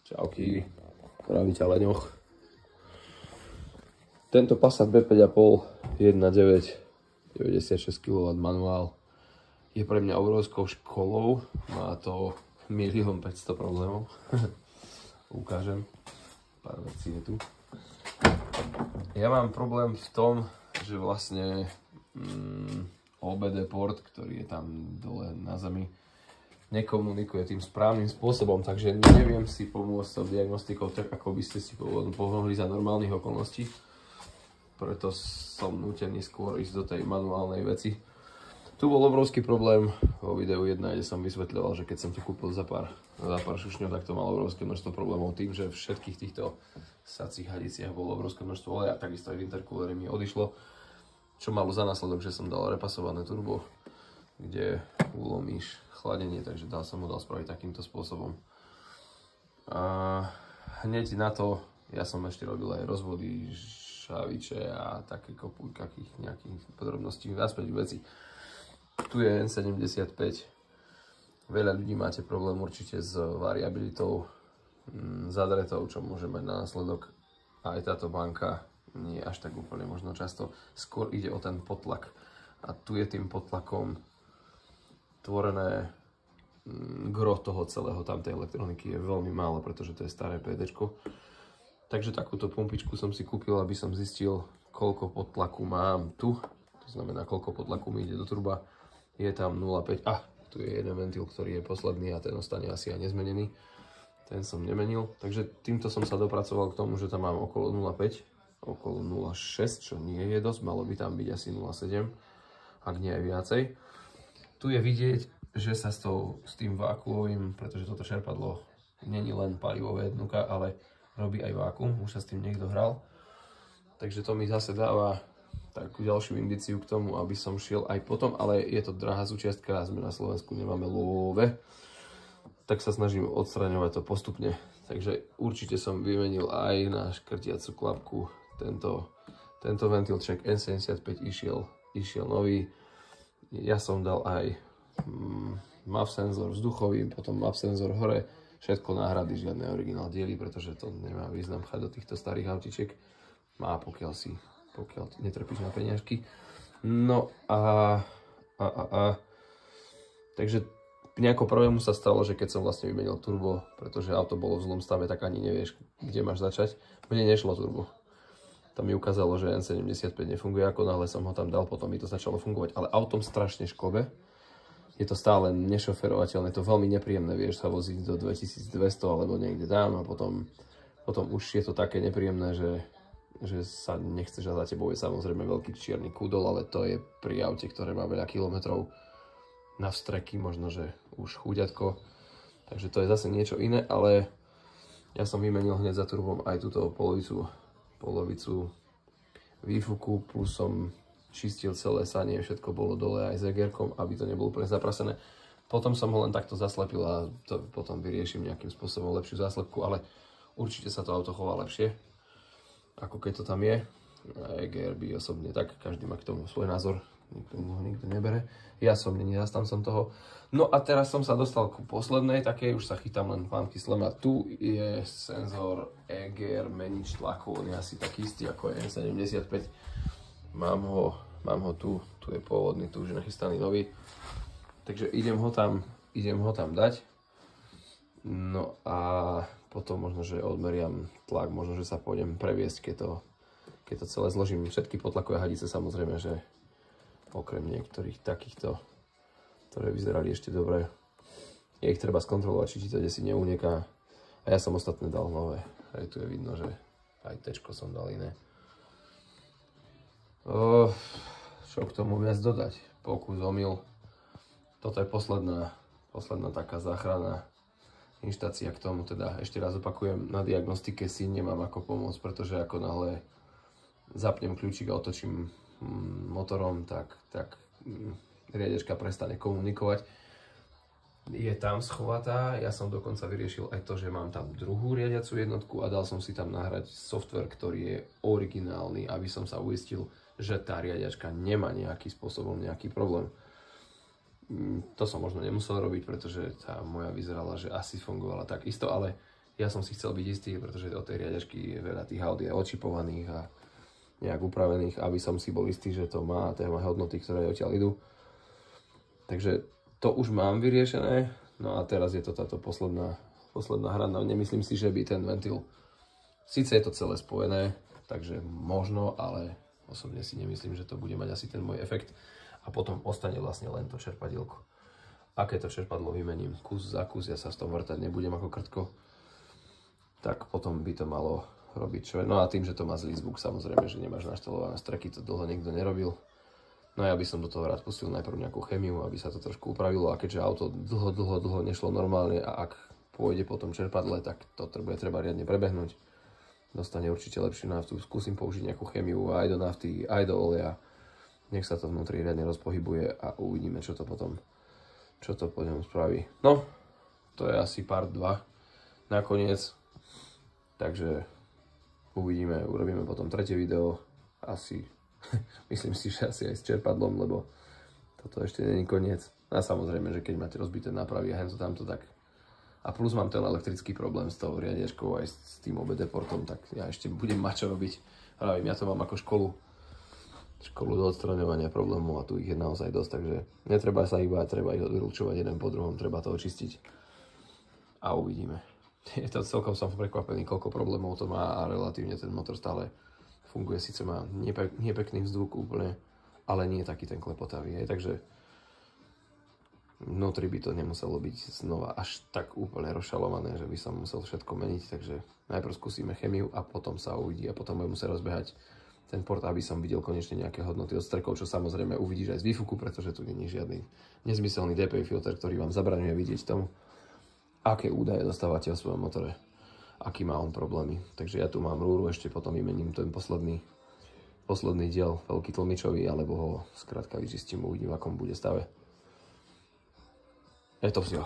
Čauky, praví ťa Leňoch. Tento Passat B5,5 1.9 96 kW manuál je pre mňa obrovskou školou. Má to 1 500 000 problémov. Ukážem, pár vecí je tu. Ja mám problém v tom, že vlastne OBD port, ktorý je tam dole na zemi, nekomunikuje tým správnym spôsobom, takže neviem si pomôcť s diagnostikou tak, ako by ste si pomohli za normálnych okolností. Preto som nútený skôr ísť do tej manuálnej veci. Tu bol obrovský problém vo videu 1, kde som vysvetľoval, že keď som to kúpil za pár šušňov, tak to malo obrovské množstvo problémov tým, že v všetkých týchto sacích hadiciach bolo obrovské množstvo oleja, takisto aj v intercooleri mi odišlo, čo malo za následok, že som dal repasované turbo, kde ulomíš chladenie, takže som ho dal spraviť takýmto spôsobom. A hneď na to ja som ešte robil aj rozvody, šaviče a také kopu kakých nejakých podrobností, naspäť veci. Tu je N75. Veľa ľudí máte problém určite s variabilitou zadretov, čo môže mať na následok aj táto banka. Nie až tak úplne možno často. Skôr ide o ten potlak. A tu je tým potlakom tvorené gro toho celého tamtej elektroniky je veľmi málo, pretože to je staré PDčko. Takže takúto pumpičku som si kúpil, aby som zistil, koľko podtlaku mám tu. To znamená, koľko podtlaku mi ide do turba. Je tam 0,5. Tu je jeden ventil, ktorý je posledný a ten ostane asi aj nezmenený. Ten som nemenil. Takže týmto som sa dopracoval k tomu, že tam mám okolo 0,5, okolo 0,6, čo nie je dosť. Malo by tam byť asi 0,7, ak nie aj viacej. Tu je vidieť, že sa s tým vákuovým, pretože toto čerpadlo není len palivové jednotka, ale robí aj vákuum, už sa s tým niekto hral. Takže to mi zase dáva takú ďalšiu indíciu k tomu, aby som šiel aj potom, ale je to drahá súčiastka, sme na Slovensku, nemáme love, tak sa snažím odstraňovať to postupne. Takže určite som vymenil aj na škrtiacu klapku tento ventilček N75 išiel nový. Ja som dal aj MAF senzor vzduchový, potom MAF senzor hore, všetko náhrady, žiadne originál diely, pretože to nemá význam chať do týchto starých autičiek. Má, pokiaľ netrpíš na peniažky. No takže nejako prvému sa stalo, že keď som vlastne vymenil turbo, pretože auto bolo v zlom stave, tak ani nevieš, kde máš začať. Mne nešlo turbo. Tam mi ukázalo, že N75 nefunguje, ako náhle som ho tam dal, potom mi to začalo fungovať. Ale autom strašne škobe. Je to stále nešoferovateľné, je to veľmi nepríjemné, vieš sa voziť do 2200 alebo niekde tam a potom už je to také nepríjemné, že sa nechceš a za tebou je samozrejme veľký čierny kúdol, ale to je pri aute, ktoré má veľa kilometrov na vstreky, možno že už chúďatko, takže to je zase niečo iné, ale ja som vymenil hneď za turbom aj túto polovicu výfuku, plus som čistil celé sanie, všetko bolo dole aj s EGR-kom, aby to nebolo úplne zaprasené. Potom som ho len takto zaslepil a to potom vyrieším nejakým spôsobom lepšiu záslepku, ale určite sa to auto chová lepšie, ako keď to tam je. EGR by osobne tak, každý má k tomu svoj názor, nikto nebere. Ja som není zastancom toho. No a teraz som sa dostal ku poslednej, takej, už sa chytám len pánky slema. Tu je senzor EGR menič tlaku, on je asi taký istý ako je N75. Mám ho tu je pôvodný, tu už je nachystaný nový. Takže idem ho tam dať. No a potom možno, že odmeriam tlak, možno, že sa pôjdem previesť, keď to celé zložím. Všetky potlakové hadice samozrejme, že okrem niektorých takýchto, ktoré vyzerali ešte dobre, je ich treba skontrolovať, či ti to desi neuniká. A ja som ostatné dal nové. Aj tu je vidno, že aj tečko som dal iné. Čo k tomu viac dodať? Pokus, omyl. Toto je posledná taká záchrana inštácia k tomu. Teda ešte raz opakujem, na diagnostike si nemám ako pomôcť, pretože ako náhle zapnem kľúčik a otočím motorom, tak riadečka prestane komunikovať. Je tam schovatá, ja som dokonca vyriešil aj to, že mám tam druhú riadiacu jednotku a dal som si tam nahrať software, ktorý je originálny, aby som sa uistil, že tá riadiačka nemá nejakým spôsobom nejaký problém. To som možno nemusel robiť, pretože tá moja vyzerala, že asi fungovala tak isto, ale Ja som si chcel byť istý, pretože od tej riadežky je veľa tých aut je očipovaných a nejak upravených, aby som si bol istý, že to má tie hodnoty, ktoré odtiaľ idú. Takže to už mám vyriešené, no a teraz je to táto posledná hra. No, nemyslím si, že by ten ventil, síce je to celé spojené, takže možno, ale osobne si nemyslím, že to bude mať asi ten môj efekt. A potom ostane vlastne len to čerpadielko. Aké to čerpadlo vymením kus za kus, ja sa s tom vrtať nebudem ako krtko, tak potom by to malo robiť čo. No a tým, že to má zlý zvuk, samozrejme, že nemáš naštalované streky, to dlho nikto nerobil. No ja by som do toho rád pustil najprv nejakú chemiu, aby sa to trošku upravilo, a keďže auto dlho nešlo normálne a ak pôjde po tom čerpadle, tak to bude treba riadne prebehnúť. Dostane určite lepšiu naftu, skúsim použiť nejakú chemiu aj do nafty, aj do oleja. Nech sa to vnútri riadne rozpohybuje a uvidíme, čo to po ňom spraví. No, to je asi part 2 nakoniec. Takže uvidíme, urobíme potom tretie video. Asi, myslím si, že asi aj s čerpadlom, lebo toto ešte nie je koniec. A samozrejme, že keď máte rozbité nápravy a hento tamto, tak... A plus mám ten elektrický problém s tou riadiačkou aj s tým OBD portom, tak ja ešte budem mať čo robiť. Hlavím, ja to mám ako školu do odstraňovania problémov a tu ich je naozaj dosť, takže netreba sa ich báť, treba ich odvylčovať jeden po druhom, treba to očistiť a uvidíme. Je to celkom, som prekvapený, koľko problémov to má a relatívne ten motor stále funguje, síce má nepekný vzduch úplne, ale nie je taký ten klepotavý, takže vnútri by to nemuselo byť znova až tak úplne rozšalované, že by som musel všetko meniť, takže najprv skúsime chemiu a potom sa uvidí a potom budem musieť rozbehať ten port, aby som videl konečne nejaké hodnoty od strkov, čo samozrejme uvidíš aj z výfuku, pretože tu nie je žiadny nezmyselný DPI filter, ktorý vám zabraňuje vidieť tomu, aké údaje dostávate o svojom motore, aký má on problémy. Takže ja tu mám rúru, ešte potom vymením ten posledný diel, veľký tlmičový, alebo ho skrátka vyčistím, uvidím, v akom bude stave. Je to vše.